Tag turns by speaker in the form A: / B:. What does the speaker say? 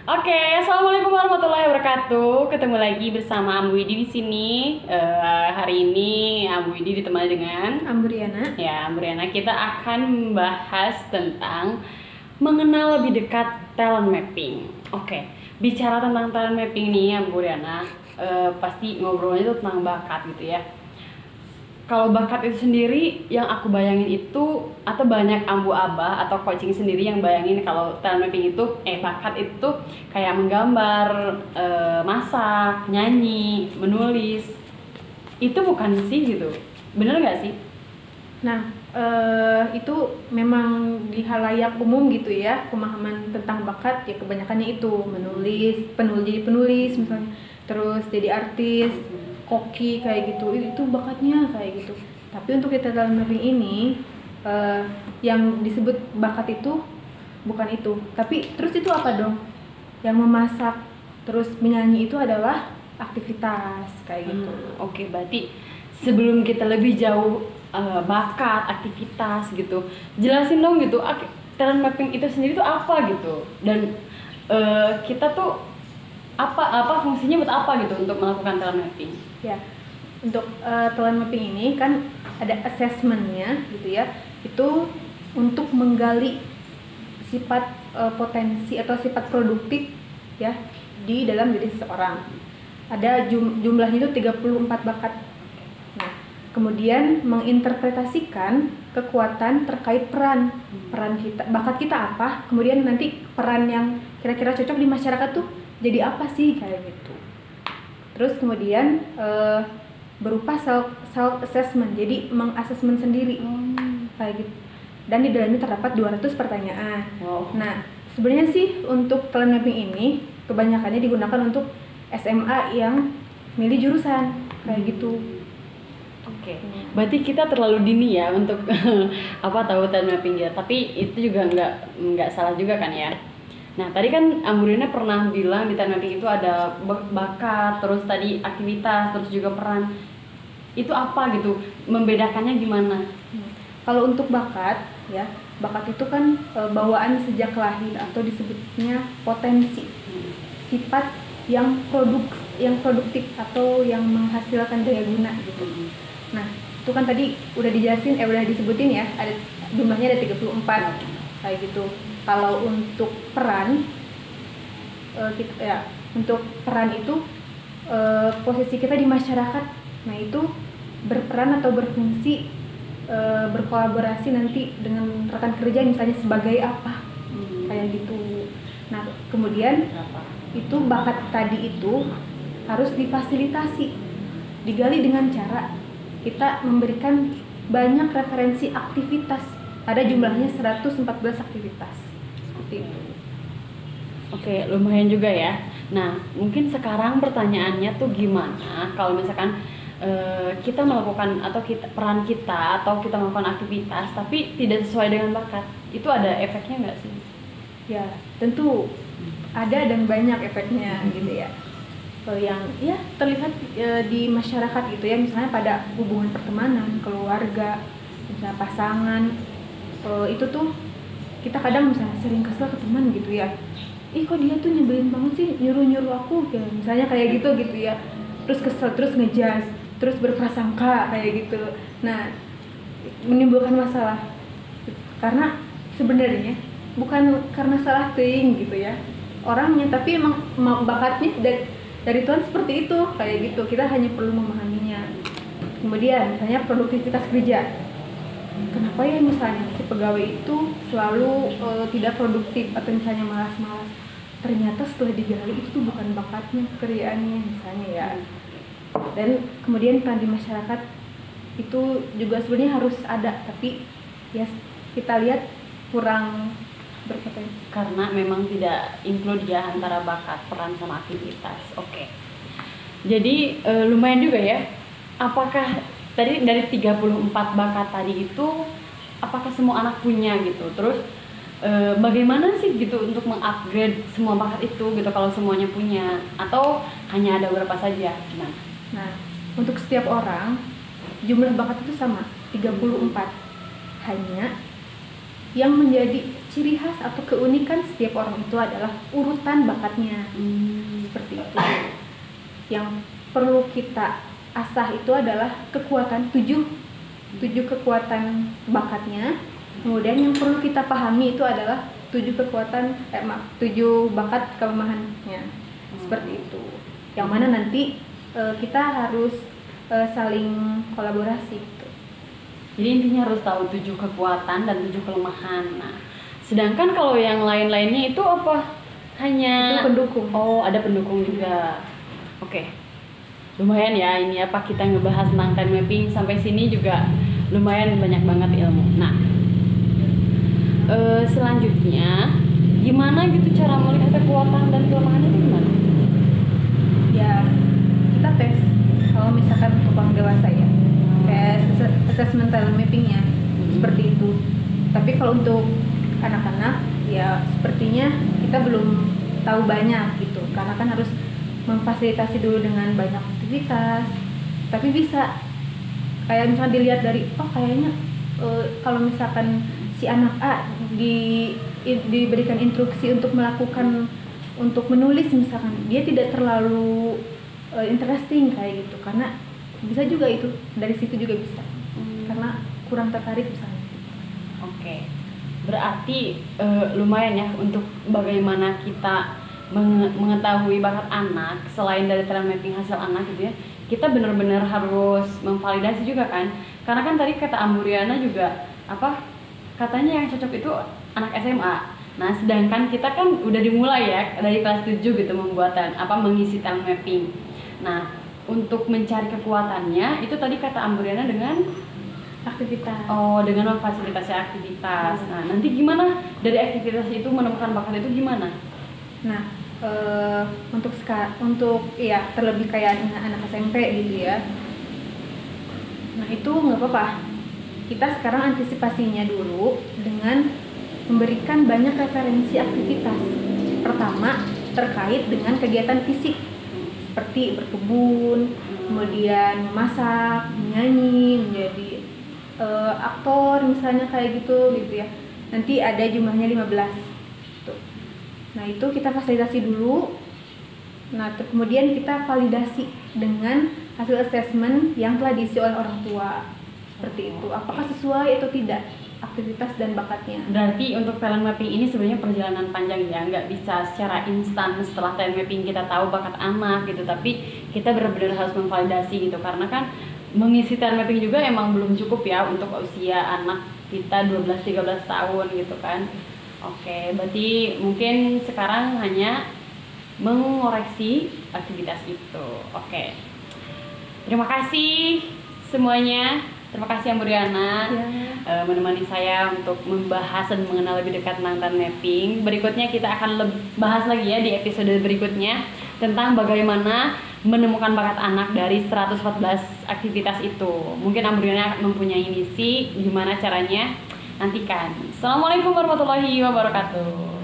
A: Oke, assalamualaikum warahmatullahi wabarakatuh. Ketemu lagi bersama Ambu Widi di sini. Hari ini Ambu Widi ditemani dengan
B: Amburiana.
A: ya Amburiana. Kita akan membahas tentang mengenal lebih dekat talent mapping. Oke, bicara tentang talent mapping nih Amburiana, pasti ngobrolnya itu tentang bakat gitu ya. Kalau bakat itu sendiri yang aku bayangin itu, atau banyak ambu abah atau coaching sendiri yang bayangin kalau talent mapping itu bakat itu kayak menggambar, masak, nyanyi, menulis. Itu bukan sih gitu. Bener nggak sih?
B: Nah, itu memang di halayak umum gitu ya, pemahaman tentang bakat ya kebanyakannya itu menulis, penulis misalnya, terus jadi artis, koki kayak gitu, itu bakatnya kayak gitu. Tapi untuk kita dalam mapping ini, yang disebut bakat itu bukan itu. Tapi terus itu apa dong? Yang memasak, terus menyanyi itu adalah aktivitas kayak gitu.
A: Oke, berarti sebelum kita lebih jauh bakat, aktivitas gitu, jelasin dong gitu, talent mapping itu sendiri tuh apa gitu, dan kita tuh apa fungsinya buat apa gitu untuk melakukan talent mapping.
B: Ya, untuk talent mapping ini kan ada assessmentnya gitu ya. Itu untuk menggali sifat potensi atau sifat produktif ya di dalam diri seseorang. Ada jumlahnya itu 34 bakat. Nah, kemudian menginterpretasikan kekuatan terkait peran kita, bakat kita apa, kemudian nanti peran yang kira-kira cocok di masyarakat tuh jadi apa sih kayak gitu. Terus kemudian berupa self assessment, jadi mengasesmen sendiri kayak gitu. Dan di dalamnya terdapat 200 pertanyaan.
A: Wow.
B: Nah, sebenarnya sih untuk talent mapping ini kebanyakannya digunakan untuk SMA yang milih jurusan kayak gitu.
A: Oke, berarti kita terlalu dini ya untuk tahu talent mapping ya. Tapi itu juga nggak salah juga kan ya. Nah, tadi kan Amburiana pernah bilang di talent mapping itu ada bakat, terus tadi aktivitas, terus juga peran. Itu apa gitu? Membedakannya gimana?
B: Kalau untuk bakat ya, bakat itu kan bawaan sejak lahir atau disebutnya potensi. Sifat yang produktif atau yang menghasilkan daya guna gitu. Nah, itu kan tadi udah dijelasin, udah disebutin ya, ada jumlahnya ada 34 kayak gitu. Kalau untuk peran untuk peran itu posisi kita di masyarakat, nah itu berperan atau berfungsi, berkolaborasi nanti dengan rekan kerja misalnya sebagai apa kayak gitu. Nah, kemudian itu bakat tadi itu harus difasilitasi, digali dengan cara kita memberikan banyak referensi aktivitas. Ada jumlahnya 114 aktivitas seperti itu.
A: Oke, lumayan juga ya. Nah, mungkin sekarang pertanyaannya tuh gimana kalau misalkan kita melakukan atau peran kita atau kita melakukan aktivitas tapi tidak sesuai dengan bakat, itu ada efeknya nggak sih?
B: Ya, tentu ada dan banyak efeknya gitu ya. Yang ya terlihat di masyarakat gitu ya, misalnya pada hubungan pertemanan, keluarga, misalnya pasangan, itu tuh kita kadang misalnya sering kesel ke teman gitu ya, kok dia tuh nyebelin banget sih, nyuruh aku kayak misalnya kayak gitu ya, terus kesel, terus ngejas, terus berprasangka kayak gitu. Nah, menimbulkan masalah karena sebenarnya bukan karena salah teuing gitu ya orangnya, tapi emang bakatnya dari Tuhan seperti itu kayak gitu. Kita hanya perlu memahaminya. Kemudian misalnya produktivitas kerja, kenapa ya misalnya si pegawai itu selalu tidak produktif atau misalnya malas-malas, ternyata setelah digali itu tuh bukan bakatnya, pekerjaannya misalnya ya. Dan kemudian peran di masyarakat itu juga sebenarnya harus ada, tapi ya kita lihat kurang berpotensi
A: Karena memang tidak include ya antara bakat, peran sama aktivitas. Oke. Jadi lumayan juga ya. Apakah tadi dari 34 bakat tadi itu apakah semua anak punya gitu? Terus bagaimana sih gitu untuk mengupgrade semua bakat itu gitu kalau semuanya punya, atau hanya ada beberapa saja?
B: Nah, untuk setiap orang jumlah bakat itu sama, 34. Hanya yang menjadi ciri khas atau keunikan setiap orang itu adalah urutan bakatnya. Seperti itu. Yang perlu kita asah itu adalah kekuatan tujuh kekuatan bakatnya. Kemudian yang perlu kita pahami itu adalah 7 bakat kelemahannya. Seperti itu. Yang mana nanti kita harus saling kolaborasi gitu.
A: Jadi intinya harus tahu 7 kekuatan dan 7 kelemahan. Nah, sedangkan kalau yang lain-lainnya itu apa? Hanya
B: Itu pendukung.
A: Oh, ada pendukung juga. Oke. Lumayan ya ini apa kita ngebahas tentang time mapping sampai sini juga lumayan banyak banget ilmu. Nah, selanjutnya gimana gitu cara melihat kekuatan dan kelemahan itu gimana?
B: Ya, kita tes kalau misalkan untuk orang dewasa ya. Kayak assessment talent mappingnya seperti itu. Tapi kalau untuk anak-anak ya sepertinya kita belum tahu banyak gitu, karena kan harus memfasilitasi dulu dengan banyak aktivitas. Tapi bisa kayak misalnya dilihat dari kayaknya kalau misalkan si anak A diberikan instruksi untuk menulis misalkan, dia tidak terlalu interesting kayak gitu, karena bisa juga itu dari situ juga bisa karena kurang tertarik misalnya.
A: Oke. Berarti lumayan ya untuk bagaimana kita mengetahui bakat anak selain dari talent mapping hasil anak gitu ya. Kita benar-benar harus memvalidasi juga kan. Karena kan tadi kata Amburiana juga katanya yang cocok itu anak SMA. Nah, sedangkan kita kan udah dimulai ya dari kelas 7 gitu mengisi talent mapping. Nah, untuk mencari kekuatannya itu tadi kata Amburiana dengan
B: Aktivitas.
A: Dengan memfasilitasi aktivitas. Nah, nanti gimana dari aktivitas itu menemukan bakat itu gimana?
B: Nah, untuk ya terlebih kayak anak SMP gitu ya. Nah, itu nggak apa-apa. Kita sekarang antisipasinya dulu dengan memberikan banyak referensi aktivitas. Pertama, terkait dengan kegiatan fisik seperti berkebun, kemudian memasak, menyanyi, menjadi aktor misalnya kayak gitu ya. Nanti ada jumlahnya 15 tuh. Nah, itu kita fasilitasi dulu. Nah, kemudian kita validasi dengan hasil assessment yang telah diisi oleh orang tua. Seperti itu. Apakah sesuai atau tidak aktivitas dan bakatnya.
A: Berarti untuk talent mapping ini sebenarnya perjalanan panjang ya, nggak bisa secara instan setelah talent mapping kita tahu bakat anak gitu, tapi kita benar-benar harus memvalidasi gitu, karena kan mengisi talent mapping juga emang belum cukup ya untuk usia anak kita 12-13 tahun gitu kan. Oke, berarti mungkin sekarang hanya mengoreksi aktivitas itu. Oke, terima kasih semuanya. Terima kasih Amburiana menemani saya untuk membahas dan mengenal lebih dekat tentang talent mapping. Berikutnya kita akan bahas lagi ya di episode berikutnya tentang bagaimana menemukan bakat anak dari 114 aktivitas itu. Mungkin Amburiana mempunyai misi gimana caranya, nantikan. Assalamualaikum warahmatullahi wabarakatuh.